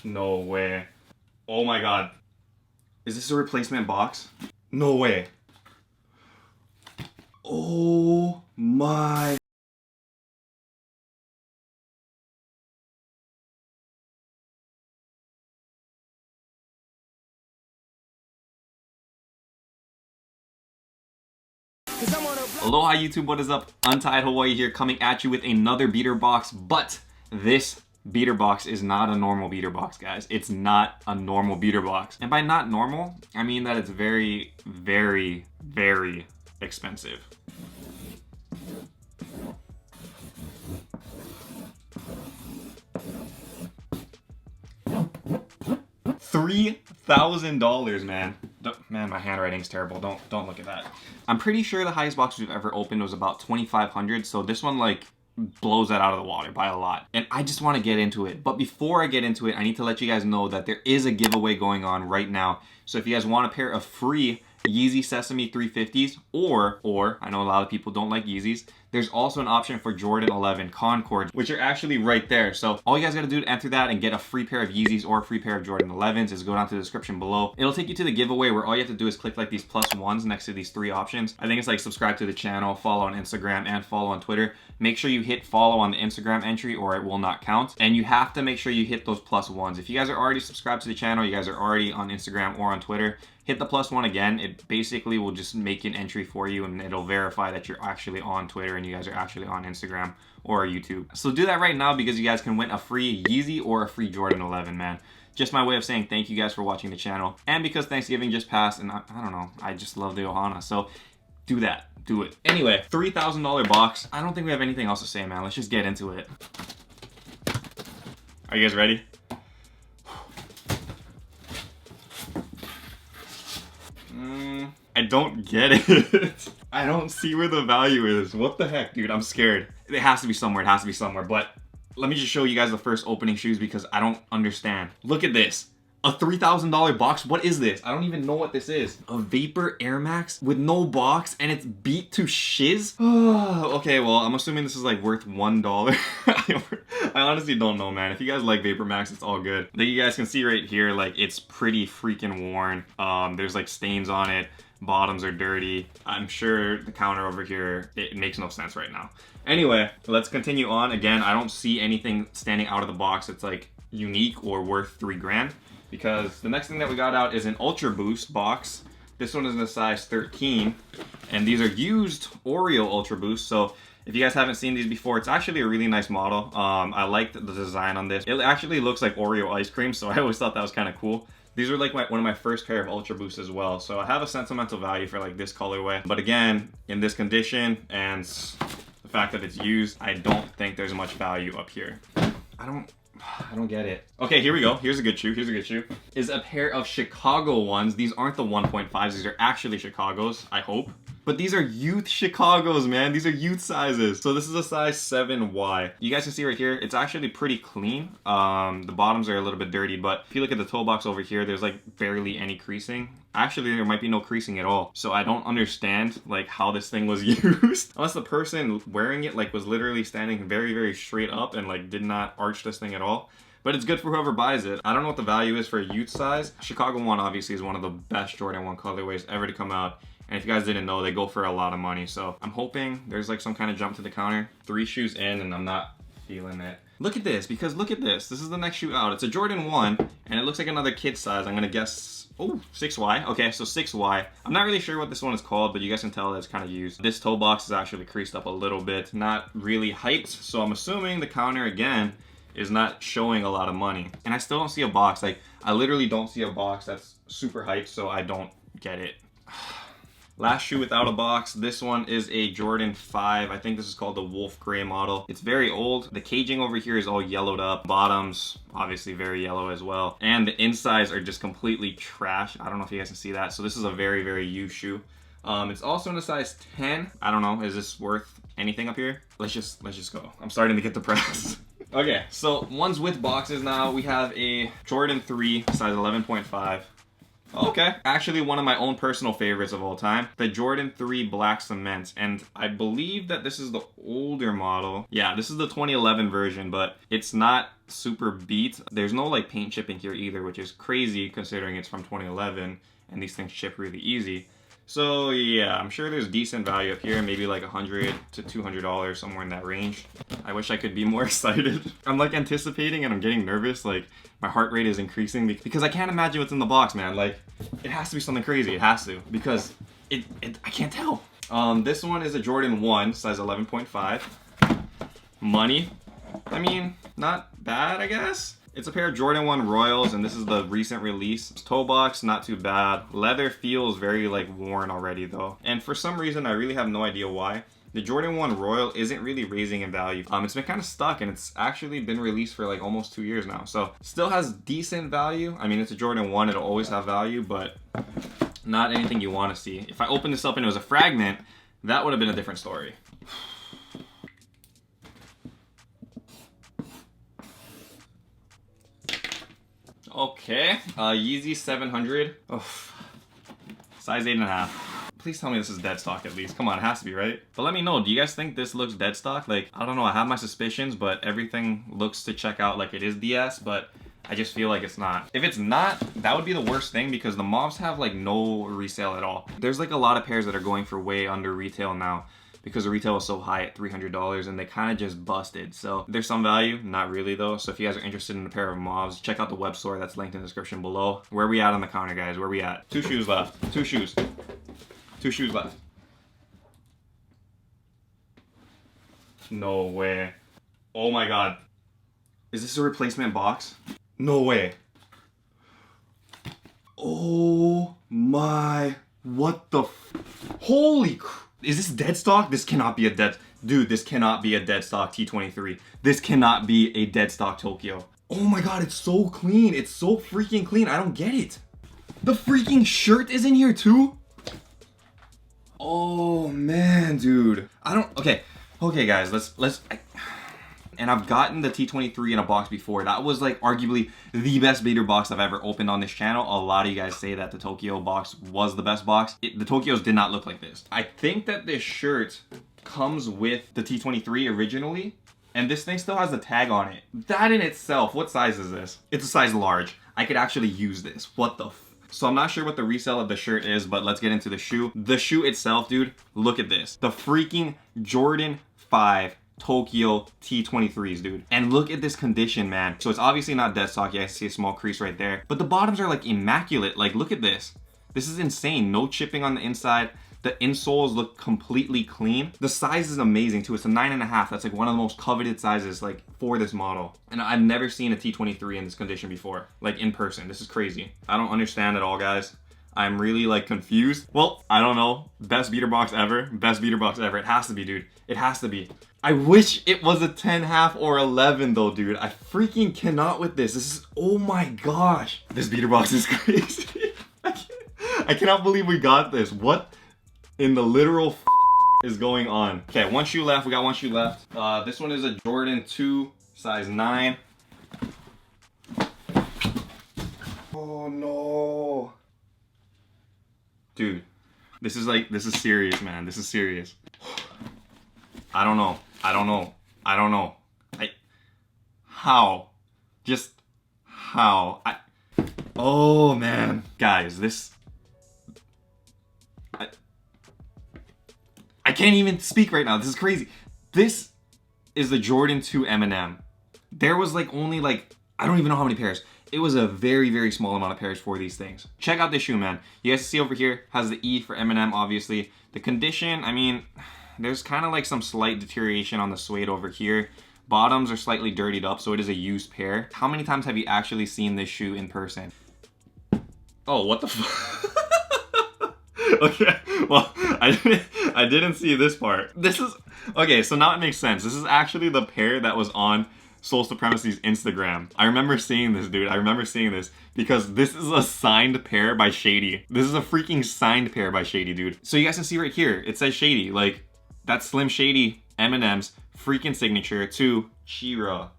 No way. Oh my god. Is this a replacement box? No way. Oh my. Aloha YouTube, what is up? Untied Hawaii here, coming at you with another beater box, but this beater box is not a normal beater box, guys. It's not a normal beater box. And by not normal, I mean that it's very, very, very expensive. $3,000, man. Man, my handwriting's terrible. Don't look at that. I'm pretty sure the highest box we've ever opened was about 2,500. So this one like blows that out of the water by a lot. And I just want to get into it. But before I get into it, I need to let you guys know that there is a giveaway going on right now. So if you guys want a pair of free Yeezy Sesame 350s, or I know a lot of people don't like Yeezys, there's also an option for Jordan 11 Concords, which are actually right there. So all you guys gotta do to enter that and get a free pair of Yeezys or a free pair of Jordan 11s is go down to the description below. It'll take you to the giveaway where all you have to do is click like these plus ones next to these three options. I think it's like subscribe to the channel, follow on Instagram, and follow on Twitter. Make sure you hit follow on the Instagram entry or it will not count. And you have to make sure you hit those plus ones. If you guys are already subscribed to the channel, you guys are already on Instagram or on Twitter, hit the plus one again. It basically will just make an entry for you and it'll verify that you're actually on Twitter and you guys are actually on Instagram or YouTube. So do that right now because you guys can win a free Yeezy or a free Jordan 11, man. Just my way of saying thank you guys for watching the channel. And because Thanksgiving just passed and I don't know, I just love the Ohana. So do that, do it. Anyway, $3,000 box. I don't think we have anything else to say, man. Let's just get into it. Are you guys ready? I don't get it. I don't see where the value is. What the heck, dude? I'm scared. It has to be somewhere. It has to be somewhere. But let me just show you guys the first opening shoes because I don't understand. Look at this. A $3,000 box? What is this? I don't even know what this is. A Vapor Air Max with no box and it's beat to shiz? Oh, okay, well, I'm assuming this is like worth $1. I honestly don't know, man. If you guys like Vapor Max, it's all good. I think you guys can see right here, like it's pretty freaking worn. There's like stains on it. Bottoms are dirty. I'm sure the counter over here, it makes no sense right now. Anyway, let's continue on. Again, I don't see anything standing out of the box that's like unique or worth $3,000 because the next thing that we got out is an Ultra Boost box. This one is in a size 13 and these are used Oreo Ultra Boost. So if you guys haven't seen these before, it's actually a really nice model. I like the design on this. It actually looks like Oreo ice cream, so I always thought that was kind of cool. These are like one of my first pair of Ultra Boosts as well. So I have a sentimental value for like this colorway. But again, in this condition and the fact that it's used, I don't think there's much value up here. I don't get it. Okay, here we go. Here's a good shoe. Here's a good shoe. Is a pair of Chicago ones. These aren't the 1.5s. These are actually Chicago's, I hope. But these are youth Chicago's, man. These are youth sizes. So this is a size 7Y. You guys can see right here, it's actually pretty clean. The bottoms are a little bit dirty, but if you look at the toe box over here, there's like barely any creasing. Actually, there might be no creasing at all. So I don't understand like how this thing was used. Unless the person wearing it like was literally standing very, very straight up and like did not arch this thing at all. But it's good for whoever buys it. I don't know what the value is for a youth size. Chicago 1 obviously is one of the best Jordan 1 colorways ever to come out. And if you guys didn't know, they go for a lot of money. So I'm hoping there's like some kind of jump to the counter. 3 shoes in and I'm not feeling it. Look at this, because look at this. This is the next shoe out. It's a Jordan 1 and it looks like another kid size. I'm gonna guess, oh, 6Y. Okay, so 6Y. I'm not really sure what this one is called, but you guys can tell that it's kind of used. This toe box is actually creased up a little bit. Not really hyped, so I'm assuming the counter again is not showing a lot of money. And I still don't see a box. Like, I literally don't see a box that's super hyped, so I don't get it. Last shoe without a box. This one is a Jordan 5. I think this is called the Wolf Gray model. It's very old. The caging over here is all yellowed up. Bottoms, obviously very yellow as well. And the insides are just completely trash. I don't know if you guys can see that. So this is a very, very used shoe. It's also in a size 10. I don't know, is this worth anything up here? Let's just go. I'm starting to get depressed. Okay, so ones with boxes now. We have a Jordan 3, size 11.5. Okay. Actually, one of my own personal favorites of all time, the Jordan 3 Black Cement. And I believe that this is the older model. Yeah, this is the 2011 version, but it's not super beat. There's no like paint chipping here either, which is crazy considering it's from 2011 and these things chip really easy. So yeah, I'm sure there's decent value up here, maybe like $100 to $200, somewhere in that range. I wish I could be more excited. I'm like anticipating and I'm getting nervous, like my heart rate is increasing because I can't imagine what's in the box, man. Like, it has to be something crazy, it has to, because I can't tell. This one is a Jordan 1, size 11.5. Money, I mean, not bad, I guess. It's a pair of Jordan 1 Royals, and this is the recent release. Toe box, not too bad. Leather feels very like worn already though. And for some reason, I really have no idea why, the Jordan 1 Royal isn't really raising in value. It's been kind of stuck, and it's actually been released for like almost 2 years now. So still has decent value. I mean, it's a Jordan 1, it'll always have value, but not anything you want to see. If I opened this up and it was a fragment, that would have been a different story. Okay, Yeezy 700. Oh, size 8.5. Please tell me this is dead stock at least. Come on, it has to be, right? But let me know, do you guys think this looks dead stock? Like, I don't know, I have my suspicions, but everything looks to check out like it is DS, but I just feel like it's not. If it's not, that would be the worst thing because the mobs have like no resale at all. There's like a lot of pairs that are going for way under retail now, because the retail is so high at $300 and they kind of just busted. So there's some value, not really though. So if you guys are interested in a pair of mobs, check out the web store that's linked in the description below. Where are we at on the counter, guys? Where are we at? 2 shoes left. 2 shoes. 2 shoes left. No way. Oh my God. Is this a replacement box? No way. Oh my, what the holy crap. Is this dead stock? This cannot be a dead... Dude, this cannot be a dead stock T23. This cannot be a dead stock Tokyo. Oh my God, it's so clean. It's so freaking clean. I don't get it. The freaking shirt is in here too? Oh man, dude. I don't... Okay, guys, let's... And I've gotten the T23 in a box before. That was like arguably the best beater box I've ever opened on this channel. A lot of you guys say that the Tokyo box was the best box. The Tokyos did not look like this. I think that this shirt comes with the T23 originally, and this thing still has the tag on it. That in itself, what size is this? It's a size large. I could actually use this. What the f... So I'm not sure what the resale of the shirt is, but let's get into the shoe. The shoe itself, dude, look at this. The freaking Jordan 5 Tokyo T23s, dude. And look at this condition, man. So it's obviously not dead stock. You guys see a small crease right there. But the bottoms are like immaculate. Like, look at this. This is insane. No chipping on the inside. The insoles look completely clean. The size is amazing too. It's a 9.5. That's like one of the most coveted sizes like for this model. And I've never seen a T23 in this condition before, like in person. This is crazy. I don't understand at all, guys. I'm really like confused. Well, I don't know. Best beater box ever. Best beater box ever. It has to be, dude. It has to be. I wish it was a 10.5 or 11 though, dude. I freaking cannot with this. This is, oh my gosh. This beater box is crazy. I cannot believe we got this. What in the literal is going on? Okay, 1 shoe left. We got 1 shoe left. This one is a Jordan 2, size 9. Oh no. Dude, this is serious, man. This is serious. I don't know. How? Just how? Oh man. Guys, this... I can't even speak right now. This is crazy. This is the Jordan 2 M&M. There was like only like, I don't even know how many pairs. It was a very, very small amount of pairs for these things. Check out this shoe, man. You guys see over here, has the E for M&M, obviously. The condition, I mean, there's kind of like some slight deterioration on the suede over here. Bottoms are slightly dirtied up, so it is a used pair. How many times have you actually seen this shoe in person? Oh, what the fuck? Okay, well, I didn't see this part. This is, okay, so now it makes sense. This is actually the pair that was on Soul Supremacy's Instagram. I remember seeing this, dude. I remember seeing this because this is a signed pair by Shady. This is a freaking signed pair by Shady, dude. So you guys can see right here, it says Shady. Like, that's Slim Shady M&M's freaking signature to Chara.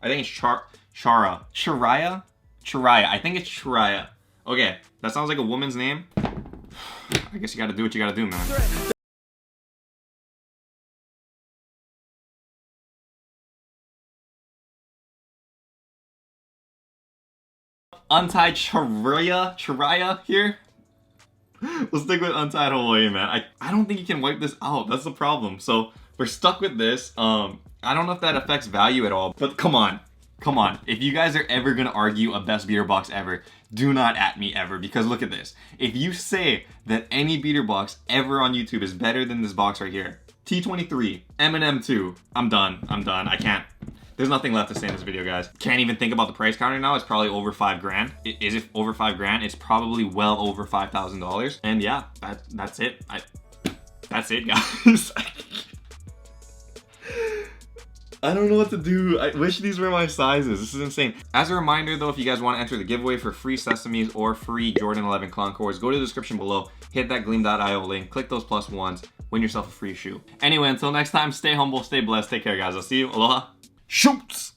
I think it's Chara. Chiraya? Chiraya. I think it's Chiraya. Okay, that sounds like a woman's name. I guess you gotta do what you gotta do, man. Untied Chiraya here. We'll stick with Untied Hawaii, man. I don't think you can wipe this out. That's the problem. So we're stuck with this. I don't know if that affects value at all, but come on. Come on. If you guys are ever gonna argue a best beater box ever, do not at me ever, because look at this. If you say that any beater box ever on YouTube is better than this box right here, T23, M&M 2, I'm done. I can't. There's nothing left to say in this video, guys. Can't even think about the price counter now. It's probably over 5 grand. Is it over 5 grand? It's probably well over $5,000. And yeah, that's it. That's it, guys. I don't know what to do. I wish these were my sizes. This is insane. As a reminder though, if you guys want to enter the giveaway for free Sesames or free Jordan 11 Concords, go to the description below, hit that gleam.io link, click those +1s, win yourself a free shoe. Anyway, until next time, stay humble, stay blessed, take care, guys. I'll see you. Aloha. Shoots!